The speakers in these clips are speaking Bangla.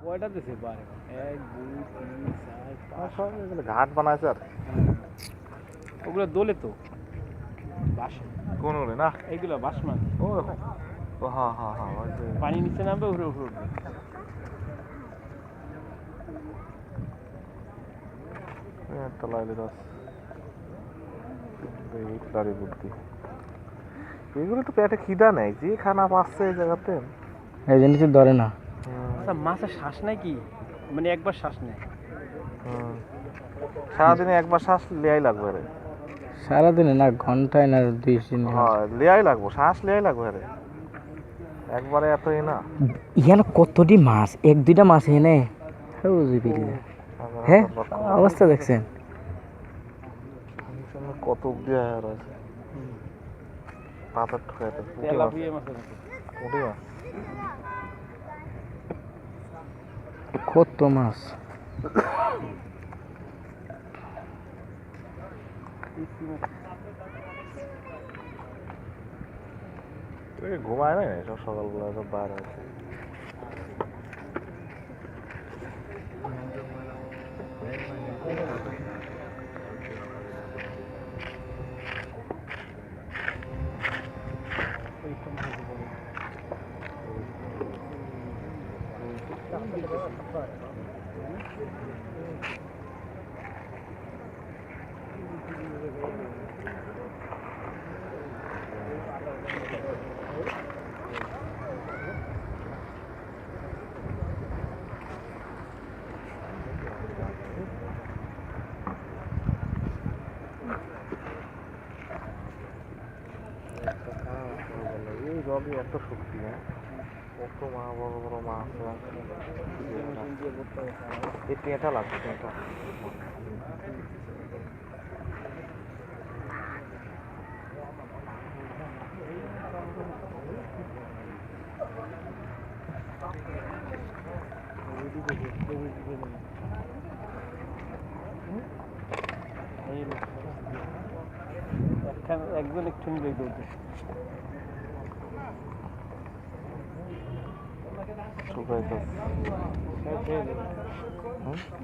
কয়টা দিছে বারে? 1 2 3 4 সব এগুলো ঘাট বানাইছে আর ওগুলো দোলে তো বাস কোন ওরে না এইগুলো বাস মাছ ও ও হ্যাঁ হ্যাঁ হ্যাঁ ওই যে পানি নিচে নামবে উপরে উপরে উঠবে। একটা লাইলে রস এই লারি বুদ্ধি এগুলো তো পেটে খিদা নেই যে খানা পাচ্ছে এই জায়গাতে এই জিনিস ধরে না। আচ্ছা মাছের শ্বাস নাই কি মানে একবার শ্বাস নেয় সারাদিনে একবার শ্বাস লেয়াই লাগবে রে সারাদিনে না, ঘন্টায় না 2 দিন। হ্যাঁ লেয়াই লাগবো শ্বাস লেয়াই লাগবে রে একবারে এতই না ইয়ান কতটি মাছ, 1-2টা মাছ এনে হ্যাঁ অবস্থা দেখছেন কত দিয়ে রয়েছে পাতার ঠোকাতে তেলাপিয়া মাছের মতো। পুঁটি মাছ কত মাছ। ঘুমায় নাই সব সকালবেলা সব বাইরে আছে এই জলে এত শক্তি হ্যাঁ কত বড় বড় মাছ এই পেঁটা লাগবে পেঁটা একজন একটু ব্রেক দিতে শুকাইতে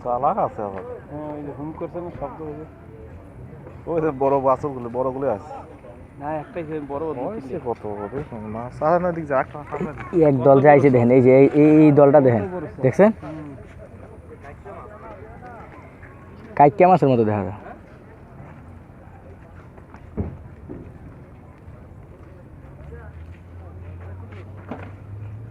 চালাক আছে আবার হ্যাঁ ওই যে হুম করছে না শব্দ হয়েছে ওই যে বড় বাছরগুলো বড়গুলো আছে না একটাই বড় হয়েছে কত দেখুন মাছ আর না দিক যাক এক দল যাইছে দেখেন, এই যে এই দলটা দেখেন, দেখছেন কাইকা মাছের মতো দেখা যায়।